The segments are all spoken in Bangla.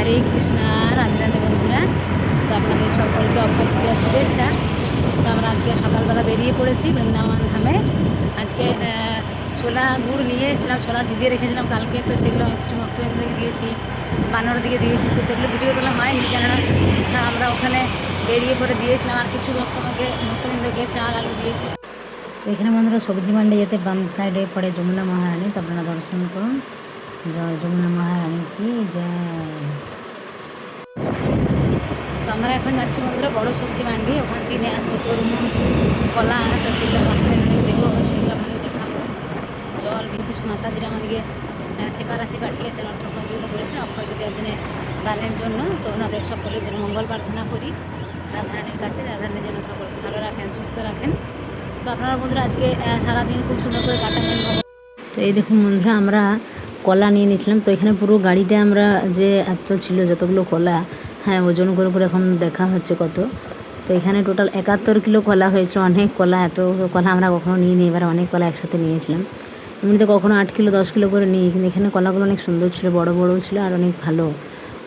হরে কৃষ্ণা, রাধে রাধে বন্ধুরা। তো আপনাদের সকলকে অক্ষয় তৃতীয়া শুভেচ্ছা। তো আমরা আজকে সকালবেলা বেরিয়ে পড়েছি বৃন্দাবন ধামে। আজকে ছোলা গুড় নিয়ে এসেছিলাম, ছোলা ভিজিয়ে রেখেছিলাম কালকে, তো সেগুলো অনেক কিছু ভক্তবৃন্দকে দিয়েছি, বানর দিকে দিয়েছি। তো সেগুলো ভিডিও তোলা হয়নি, কেননা আমরা ওখানে বেরিয়ে পড়ে দিয়েছিলাম। আর কিছু ভক্তবৃন্দকে চাল আলু দিয়েছি। তো এখানে বন্ধুরা সবজি মান্ডি যেতে বাম সাইডে পড়ে যমুনা মহারানী, তো আপনারা দর্শন করুন। জয় যমুনা মহারানী কি জয়। তো আমরা এখন যাচ্ছি বন্ধুরা বড় সবজি মান্ডি, ওখান থেকে নিয়ে আসবো তরমুজ, কলা। তো সেগুলো ভক্তবৃন্দকে দেবো, সেগুলো আপনাদের দেখাবো। জল কিছু মাতাজিরা আমাদেরকে সেপারাশি পাঠিয়েছেন, অর্থ সহযোগিতা করেছেন অক্ষয় তৃতীয়ার দিনে দানের জন্য। তো ওনাদের সকলের জন্য মঙ্গল প্রার্থনা করি রাধারানীর কাছে, রাধারানী যেন সকলকে ভালো রাখেন, সুস্থ রাখেন। তো আপনারা বন্ধুরা আজকে সারাদিন খুব সুন্দর করে কাটাবেন। তো এই দেখুন বন্ধুরা, আমরা কলা নিয়ে নিয়েছিলাম। তো এখানে পুরো গাড়িটা আমরা যে এত ছিল যতগুলো কলা, হ্যাঁ ওজন করে করে এখন দেখা হচ্ছে কত। তো এখানে টোটাল 71 কিলো কলা হয়েছিল। অনেক কলা, এত কলা আমরা কখনো নিই নি, এবার অনেক কলা একসাথে নিয়েছিলাম। এমনিতে কখনো 8 কিলো 10 কিলো করে নিই, কিন্তু এখানে কলাগুলো অনেক সুন্দর ছিল, বড় বড়ও ছিল আর অনেক ভালো।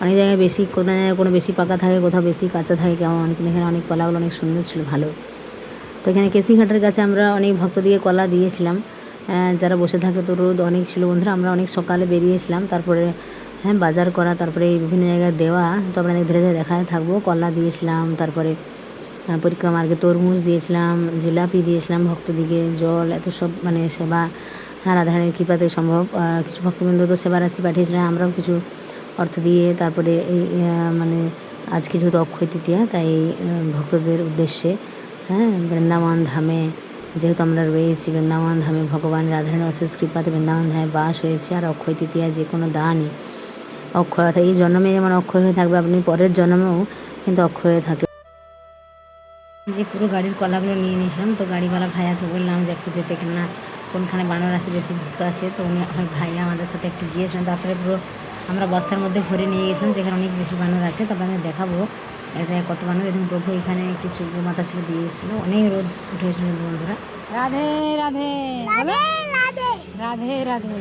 অনেক জায়গায় বেশি, কোনো জায়গায় কোনো বেশি পাকা থাকে, কোথাও বেশি কাঁচা থাকে কেমন, কিন্তু এখানে অনেক কলাগুলো অনেক সুন্দর ছিল, ভালো। তো এখানে কেসিঘাটের কাছে আমরা অনেক ভক্ত দিয়ে কলা দিয়েছিলাম, যারা বসে থাকে। তো রোদ অনেক ছিল বন্ধুরা, আমরা অনেক সকালে বেরিয়েছিলাম, তারপরে হ্যাঁ বাজার করা, তারপরে এই বিভিন্ন জায়গায় দেওয়া। তো আপনাদের ধীরে ধীরে দেখায় থাকবো। কলা দিয়েছিলাম, তারপরে পরীক্ষা মার্গে তরমুজ দিয়েছিলাম, জিলাপি দিয়েছিলাম ভক্তদিকে, জল, এত সব মানে সেবা, হ্যাঁ রাধারানীর কৃপাতে সম্ভব। কিছু ভক্তবৃন্দ তো সেবা রাশি পাঠিয়েছিলাম, আমরাও কিছু অর্থ দিয়ে। তারপরে এই মানে আজকে যেহেতু অক্ষয় তৃতীয়া, তাই ভক্তদের উদ্দেশ্যে, হ্যাঁ বৃন্দাবন ধামে যেহেতু আমরা রয়েছি, বৃন্দাবন ধামে ভগবান রাধারানীর অশেষ কৃপাতে বৃন্দাবন ধামে বাস হয়েছে। আর অক্ষয় তৃতীয়া যে কোনো দানই অক্ষয়, অর্থাৎ এই জন্মে যেমন অক্ষয় হয়ে থাকবে, আপনি পরের জন্মেও কিন্তু অক্ষয় হয়ে থাকে। যে পুরো গাড়ির কলাগুলো নিয়ে নিয়েছিলাম। তো গাড়িওয়ালা ভাইয়াকে বললাম যে একটু যেতে, কেননা কোনখানে বানর আসে, বেশি ভক্ত আসে। তো উনি ভাইয়া আমাদের সাথে একটু গিয়েছিলেন। তারপরে পুরো আমরা বস্তার মধ্যে ভরে নিয়ে গেছিলাম, যেখানে অনেক বেশি বানর আছে। তারপরে আমি দেখাবো এক জায়গায় কত বানর। এবং প্রভু এখানে কিছু গোমাতা ছিল দিয়েছিল, অনেক রোদ উঠেছিল বন্ধুরা। রাধে রাধে রাধে রাধে রাধে।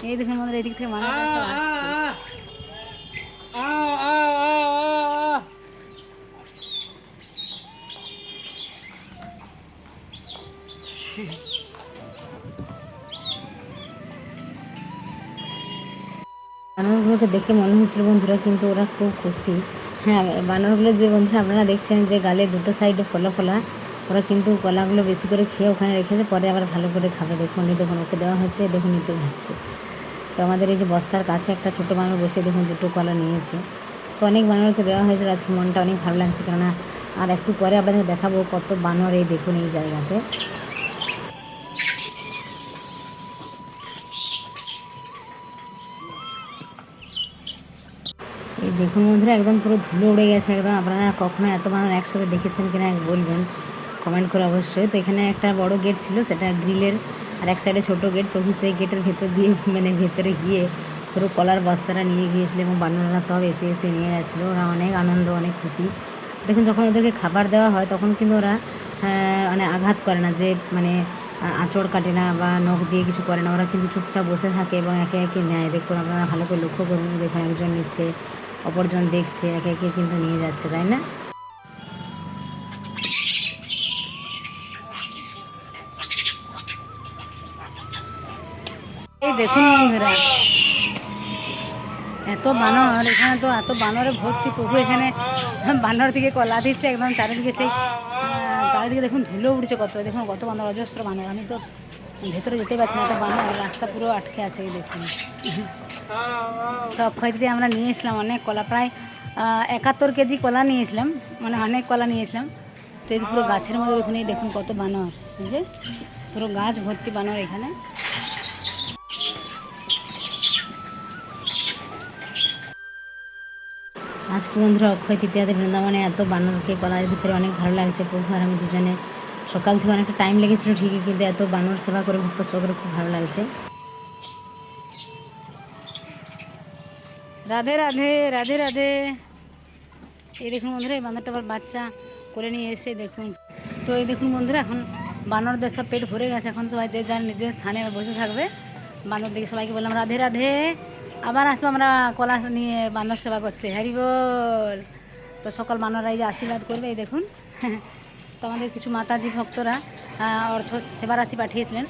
এই দেখুন আমাদের এদিক থেকে মানুষ আসছে। বানরগুলোকে দেখে মনে হচ্ছিল বন্ধুরা, কিন্তু ওরা খুব খুশি। হ্যাঁ বানরগুলো যে বন্ধুরা আপনারা দেখছেন যে গালে দুটো সাইডে ফোলা ফোলা, ওরা কিন্তু কলাগুলো বেশি করে খেয়ে ওখানে রেখেছে, পরে আবার ভালো করে খাবে। দেখুন এই দেখুন ওকে দেওয়া হচ্ছে, দেখুন নিতে যাচ্ছে। তো আমাদের এই যে বস্তার কাছে একটা ছোটো বানর বসে দেখুন দুটো কলা নিয়েছে। তো অনেক বানরকে দেওয়া হয়েছিল, আজকে মনটা অনেক ভালো লাগছে। কেননা আর একটু পরে আপনাদের দেখাবো কত বানর এই দেখুন এই জায়গাতে। এই দেখুন বন্ধুরা, একদম পুরো ধুলো উড়ে গেছে একদম। আপনারা কখনো এত বানর একসাথে দেখেছেন কিনা বলবেন কমেন্ট করে অবশ্যই। তো এখানে একটা বড় গেট ছিল, সেটা গ্রিলের, আর এক সাইডে ছোটো গেট। প্রভু সেই গেটের ভেতর দিয়ে মানে ভেতরে গিয়ে পুরো কলার বস্তাটা নিয়ে গিয়েছিল, এবং বানররা সব এসে এসে নিয়ে যাচ্ছিলো। ওরা অনেক আনন্দ, অনেক খুশি। দেখুন যখন ওদেরকে খাবার দেওয়া হয় তখন কিন্তু ওরা মানে আঘাত করে না, যে মানে আঁচড় কাটে না বা নখ দিয়ে কিছু করে না। ওরা কিন্তু চুপচাপ বসে থাকে এবং একে একে নেয়। দেখুন আপনারা ভালো করে লক্ষ্য করুন, দেখুন একজন নিচ্ছে, অপরজন দেখছে, একে একে কিন্তু নিয়ে যাচ্ছে, তাই না? এই দেখুন বন্ধুরা, এত বানর এখানে, তো এত বানরে ভর্তি। প্রভু এখানে বানর থেকে কলা দিচ্ছে একদম চারিদিকে। সেই চারিদিকে দেখুন ধুলো উঠছে কত, দেখুন কত বানর, অজস্র বানর। আমি তো ভেতরে যেতে পারছি না, এত বানর, রাস্তা পুরো আটকে আছে। এই দেখুন। তো অক্ষয় তৃতীয়া আমরা নিয়ে এসলাম অনেক কলা, প্রায় 71 কেজি কলা নিয়েছিলাম, মানে অনেক কলা নিয়েছিলাম। তো এই পুরো গাছের মধ্যে দেখুন, এই দেখুন কত বানর, বুঝলে পুরো গাছ ভর্তি বানর এখানে। আজকে বন্ধুরা অক্ষয় তৃতীয়াতে বৃন্দাবনে এত বানরকে কলা দিতে পেরে অনেক ভালো লাগছে। প্রভু আর আমি দুজনে সকাল থেকে অনেকটা টাইম লেগেছিল ঠিকই, কিন্তু এত বানর সেবা করে, ভক্ত সেবা করে খুব ভালো লাগছে। রাধে রাধে রাধে রাধে। এই দেখুন বন্ধুরা, এই বান্দরটা আবার বাচ্চা করে নিয়ে এসে দেখুন। তো এই দেখুন বন্ধুরা, এখন বানরদের সব পেট ভরে গেছে, এখন সবাই যে যার নিজের স্থানে বসে থাকবে। বানর দিকে সবাইকে বললাম রাধে রাধে, আবার আসবো আমরা কলা নিয়ে বানর সেবা করতে, হ্যারি বল। তো সকল বানররা এই যে আশীর্বাদ করবে, এই দেখুন। তো আমাদের কিছু মাতাজি ভক্তরা অর্থ সেবা রাশি পাঠিয়েছিলেন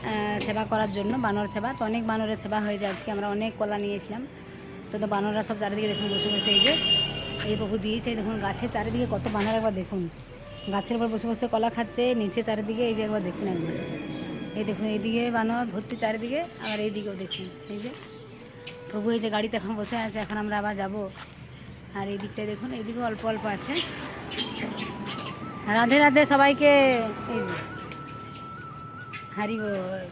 সেবা করার জন্য, বানর সেবা। তো অনেক বানরের সেবা হয়ে যায় আজকে, আমরা অনেক কলা নিয়েছিলাম। তো বানররা সব চারিদিকে দেখুন বসে বসে এই যে এই প্রভু দিয়েছে, দেখুন গাছের চারিদিকে কত বানর, একবার দেখুন গাছের উপর বসে বসে কলা খাচ্ছে, নিচে চারিদিকে এই যে একবার দেখুন একবার, এই দেখুন এইদিকে বানর ভর্তি চারিদিকে, আবার এইদিকেও দেখুন এই যে প্রভু এই যে গাড়িতে এখন বসে আছে, এখন আমরা আবার যাব। আর এই দিকটায় দেখুন, এইদিকে অল্প অল্প আছে। রাধে রাধে সবাইকে, এই হরি বল।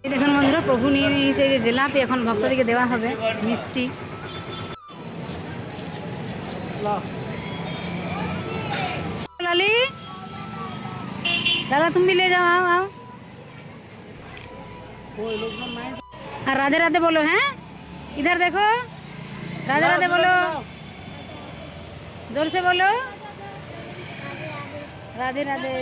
এই দেখুন বন্ধুরা, প্রভু নিয়ে নিয়েছে এই যে জিলাপি, এখন ভক্তদিকে দেওয়া হবে মিষ্টি। लाली दादा तुम भी ले जाओ, आओ आओ। हाँ राधे राधे बोलो, हैं इधर देखो, राधे राधे बोलो, जोर से बोलो राधे राधे।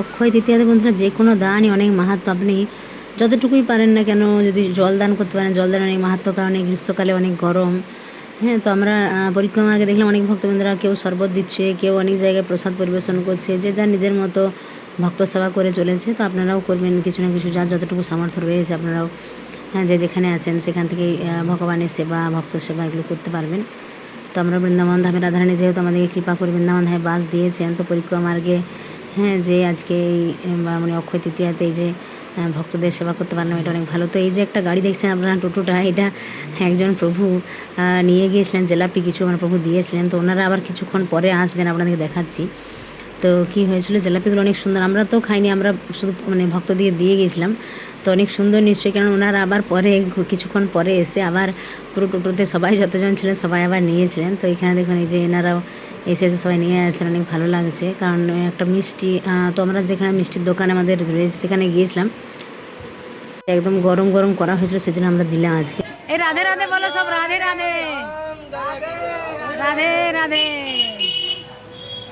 অক্ষয় তৃতীয়াতে বন্ধুরা যে কোনো দানই অনেক মাহাত্ম্য। আপনি যতটুকুই পারেন না কেন, যদি জল দান করতে পারেন, জল দান অনেক মাহাত্ম্য, কারণ এই গ্রীষ্মকালে অনেক গরম। হ্যাঁ, তো আমরা পরিক্রমাকে দেখলাম অনেক ভক্তবৃন্দরা কেউ শরবত দিচ্ছে, কেউ অনেক জায়গায় প্রসাদ পরিবেশন করছে, যে যার নিজের মতো ভক্ত সেবা করে চলেছে। তো আপনারাও করবেন কিছু না কিছু, যার যতটুকু সামর্থ্য রয়েছে আপনারাও হ্যাঁ যে যেখানে আছেন সেখান থেকেই ভগবানের সেবা, ভক্ত সেবা এগুলো করতে পারবেন। তো আমরা বৃন্দাবন ধামে রাধারানী যেহেতু আমাদেরকে কৃপা করে বৃন্দাবন ধামে বাস দিয়েছেন, তো পরিক্রমা মার্গে হ্যাঁ যে আজকে এই মানে অক্ষয় তৃতীয়াতে এই যে ভক্তদের সেবা করতে পারলাম, এটা অনেক ভালো। তো এই যে একটা গাড়ি দেখছেন আপনারা, টোটোটা, এটা একজন প্রভু নিয়ে গিয়েছিলেন, জিলাপি কিছু আমার প্রভু দিয়েছিলেন। তো ওনারা আবার কিছুক্ষণ পরে আসবেন, আপনাদেরকে দেখাচ্ছি। তো কি হয়েছিল, জিলাপিগুলো অনেক সুন্দর, আমরা তো খাইনি, আমরা শুধু মানে ভক্তদিকে দিয়ে গিয়েছিলাম। তো অনেক সুন্দর নিশ্চয়ই, কারণ ওনারা আবার পরে কিছুক্ষণ পরে এসে আবার পুরো টোটোতে সবাই যতজন ছিলেন সবাই আবার নিয়েছিলেন। তো এখানে দেখুন এই যে এনারাও এসে সবাই নিয়ে যাচ্ছেন, অনেক ভালো লাগছে। কারণ একটা মিষ্টি, তো আমরা যেখানে মিষ্টির দোকান আমাদের রয়েছে সেখানে গিয়েছিলাম, একদম গরম গরম করা হয়েছিল, সেজন্য আমরা দিলাম আজকে। এই রাধে রাধে বলো সব, রাধে রাধে राधे राधे।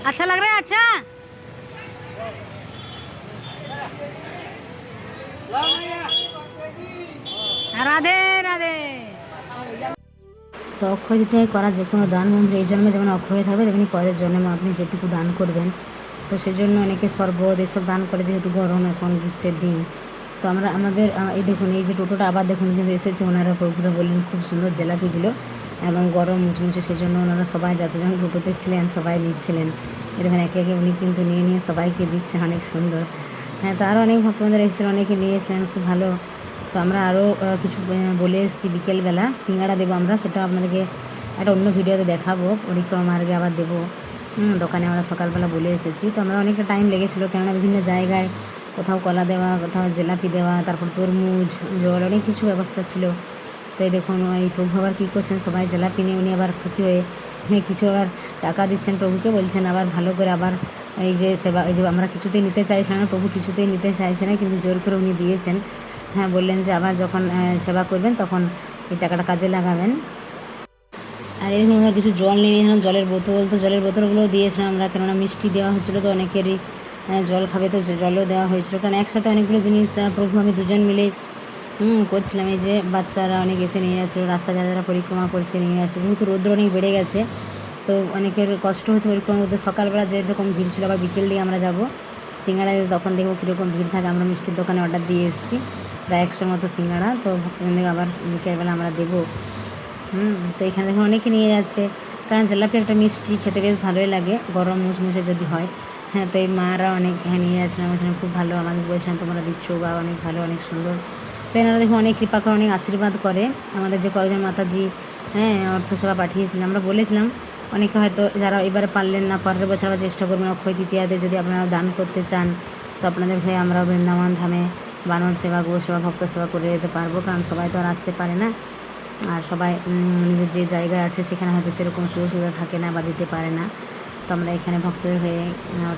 अच्छा लग रहा है? अच्छा राधे राधे। তো অক্ষয় তৃতীয়ায় করা যে কোনো দান বন্ধু এই জন্মে যেমন অক্ষয় থাকবে, তেমনি পরের জন্মে আপনি যেটুকু দান করবেন। তো সেই জন্য অনেকে শরবত এসব দান করে, যেহেতু গরম এখন গ্রীষ্মের দিন। তো আমরা আমাদের এই দেখুন এই যে টোটোটা আবার দেখুন কিন্তু এসেছে, ওনারা প্রভুরা বললেন খুব সুন্দর জিলাপিগুলো এবং গরম মুচমুচে, সেই জন্য ওনারা সবাই যতজন টোটোতে ছিলেন সবাই নিচ্ছিলেন। এরকম একে একে উনি কিন্তু নিয়ে নিয়ে সবাইকে দিচ্ছেন, অনেক সুন্দর। হ্যাঁ, তো আরও অনেক ভক্তবৃন্দ এসেছিলেন, অনেকে নিয়েছিলেন, খুব ভালো। তো আমরা আরও কিছু বলে এসেছি, বিকেলবেলা সিঙ্গাড়া দেবো আমরা, সেটা আপনাদেরকে একটা অন্য ভিডিওতে দেখাবো, পরিক্রমা মার্গে আবার দেবো। দোকানে আমরা সকালবেলা বলে এসেছি। তো আমরা অনেকটা টাইম লেগেছিলো, কেননা বিভিন্ন জায়গায় কোথাও কলা দেওয়া, কোথাও জিলাপি দেওয়া, তারপর তরমুজ, জল, অনেক কিছু ব্যবস্থা ছিল। তো এই দেখুন এই প্রভু আবার কী করছেন, সবাই জিলাপি নিয়ে উনি আবার খুশি হয়ে কিছু আবার টাকা দিচ্ছেন প্রভুকে, বলছেন আবার ভালো করে আবার এই যে সেবা, এই যে আমরা কিছুতেই নিতে চাইছিলাম না, প্রভু কিছুতেই নিতে চাইছে না, কিন্তু জোর করে উনি দিয়েছেন। হ্যাঁ, বললেন যে আবার যখন সেবা করবেন তখন এই টাকাটা কাজে লাগাবেন। আর এরকম আমরা কিছু জল নিয়ে নিয়েছিলাম, জলের বোতল, তো জলের বোতলগুলোও দিয়েছিলাম আমরা, কেননা মিষ্টি দেওয়া হচ্ছিলো, তো অনেকেরই জল খাবে, তো জলও দেওয়া হয়েছিলো, কারণ একসাথে অনেকগুলো জিনিস প্রভু আমি দুজন মিলে করছিলাম। এই যে বাচ্চারা অনেক এসে নিয়ে যাচ্ছিলো, রাস্তা যারা পরিক্রমা করছে নিয়ে যাচ্ছে, যেহেতু রৌদ্র অনেক বেড়ে গেছে, তো অনেকের কষ্ট হচ্ছে পরিক্রমা করতে। সকালবেলা যেরকম ভিড় ছিল, আবার বিকেল দিয়ে আমরা যাব সিঙ্গাড়া, তখন দেখবো কীরকম ভিড় থাকে। আমরা মিষ্টির দোকানে অর্ডার দিয়ে এসেছি প্রায় 100 মতো সিঙ্গাড়া, তো ভক্তবৃন্দকে আবার বিকেলবেলা আমরা দেবো। তো এখানে দেখুন অনেকে নিয়ে যাচ্ছে, কারণ জিলাপি একটা মিষ্টি, খেতে বেশ ভালোই লাগে, গরম মুচমুচে যদি হয়। হ্যাঁ, তো এই মারা অনেক নিয়ে যাচ্ছিলাম, বলছিলাম খুব ভালো, আমাদের বলছিলাম তোমরা দিচ্ছ বা অনেক ভালো, অনেক সুন্দর। তো এনারা দেখুন অনেক কৃপা করে, অনেক আশীর্বাদ করে আমাদের, যে কয়েকজন মাতাজি অর্থ সেবা পাঠিয়েছিলাম। আমরা বলেছিলাম অনেকে হয়তো যারা এবারে পারলেন না, পরের বছর আবার চেষ্টা করবেন অক্ষয় তৃতীয়াতে, যদি আপনারা দান করতে চান তো আপনাদের হয়ে আমরা বৃন্দাবন ধামে বানর সেবা, গো সেবা, ভক্ত সেবা করে যেতে পারবো, কারণ সবাই তো আর আসতে পারে না, আর সবাই নিজের যে জায়গায় আছে সেখানে হয়তো সেরকম সুযোগ সুবিধা থাকে না বা দিতে পারে না। তো আমরা এখানে ভক্তদের হয়ে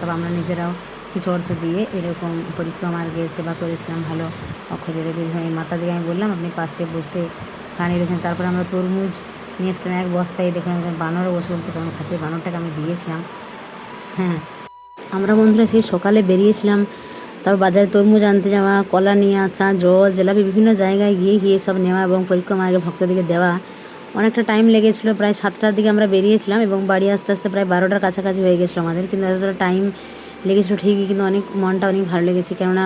তবে আমরা নিজেরাও কিছু অর্থ দিয়ে এরকম পরিক্রমা মার্গে সেবা করেছিলাম, ভালো অক্ষয় দেবী হয়ে। মাতাজিকে আমি বললাম আপনি পাশে বসে পানি দেখুন। তারপরে আমরা তরমুজ নিয়ে এসেছিলাম এক বস্তায়, দেখুন একজন বানরও বসে বসে কেমন খাচ্ছে, বানরটাকে আমি দিয়েছিলাম। হ্যাঁ, আমরা বন্ধুরা সেই সকালে বেরিয়েছিলাম, তারপর বাজারে তরমুজ আনতে যাওয়া, কলা নিয়ে আসা, জল জিলাপি বিভিন্ন জায়গায় গিয়ে সব নেওয়া এবং পরিক্রমা আগে ভক্তদেরকে দেওয়া। অনেকটা টাইম লেগেছিলো, প্রায় 7টার দিকে আমরা বেরিয়েছিলাম এবং বাড়ি আস্তে আস্তে প্রায় 12টার কাছাকাছি হয়ে গেছিলো আমাদের। কিন্তু এতটা টাইম লেগেছিলো ঠিকই, কিন্তু অনেক মনটা অনেক ভালো লেগেছে, কেননা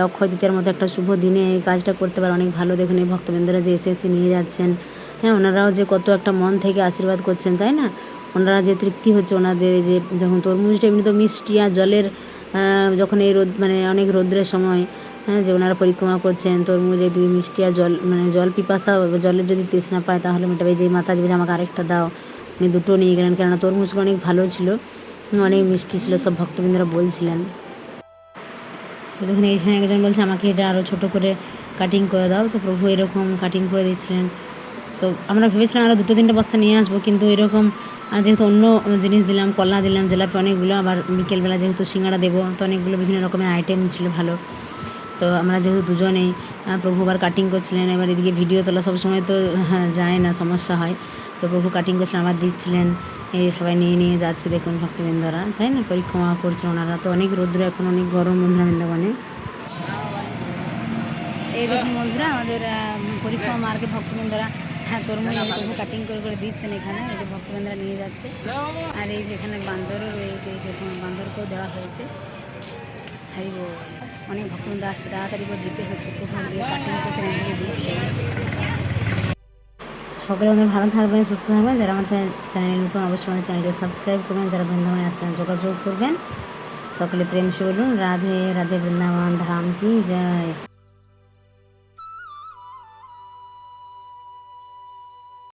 অক্ষয় তৃতীয়ার মতো একটা শুভ দিনে এই কাজটা করতে পারে অনেক ভালো। দেখুন এই ভক্তবৃন্দরা যে এসে নিয়ে যাচ্ছেন, হ্যাঁ ওনারাও যে কত একটা মন থেকে আশীর্বাদ করছেন, তাই না? ওনারা যে তৃপ্তি হচ্ছে ওনাদের, যে যখন তরমুজটা এমনি তো মিষ্টি আর জলের যখন এই রোদ মানে অনেক রৌদ্রের সময়, হ্যাঁ যে ওনারা পরিক্রমা করছেন, তরমুজ এই দুই মিষ্টি আর জল মানে জল পিপাসা জলের যদি তৃষ্ণা পায় তাহলে মেটাবে। যে মাতাজি বলছে আমাকে আরেকটা দাও, উনি দুটো নিয়ে গেলেন, কেননা তরমুজগুলো অনেক ভালো ছিল, অনেক মিষ্টি ছিল, সব ভক্তবৃন্দরা বলছিলেন। তো দেখুন এখানে একজন বলছে আমাকে এটা আরও ছোটো করে কাটিং করে দাও, তো প্রভু এরকম কাটিং করে দিচ্ছিলেন। তো আমরা ভেবেছিলাম আরও 2-3টে বস্তা নিয়ে আসবো, কিন্তু এরকম যেহেতু অন্য জিনিস দিলাম, কলা দিলাম, জিলাপি অনেকগুলো, আবার বিকেলবেলা যেহেতু সিঙ্গাড়া দেবো, তো অনেকগুলো বিভিন্ন রকমের আইটেম ছিল ভালো। তো আমরা যেহেতু দুজনেই, প্রভু আবার কাটিং করছিলেন, এবার এদিকে ভিডিও তোলা সবসময় তো যায় না, সমস্যা হয়। তো প্রভু কাটিং করছিলেন, আমার দিচ্ছিলেন, এই সবাই নিয়ে নিয়ে যাচ্ছে দেখুন ভক্তবৃন্দরা, তাই না? পরিক্রমা করছেন ওনারা, তো অনেক রৌদ্র, এখন অনেক গরম বন্ধুরা বৃন্দাবনে। এই দেখুন বন্ধুরা আমাদের পরিক্রমা মার্গে ভক্তবৃন্দরা তরমুজ প্রভু কাটিং করে করে দিচ্ছেন এখানে, এই যে ভক্তবৃন্দরা নিয়ে যাচ্ছে। আর এই যে এখানে বান্দরও রয়েছে, এই দেখুন বান্দরকেও দেওয়া হয়েছে। হারিব অনেক ভক্তবৃন্দ আসছে, তাড়াতাড়ি করে দিতে হচ্ছে, প্রভু দিয়ে কাটিং করছেন, এদিকে দিচ্ছেন। সকলে আমাদের ভালো থাকবেন, সুস্থ থাকবেন। যারা আমাদের চ্যানেল নতুন অবশ্যই আমাদের চ্যানেলকে সাবস্ক্রাইব করবেন, যারা বৃন্দাবনে আসছেন যোগাযোগ করবেন। সকলে প্রেম সে বলুন, রাধে রাধে, বৃন্দাবন ধাম কি জয়।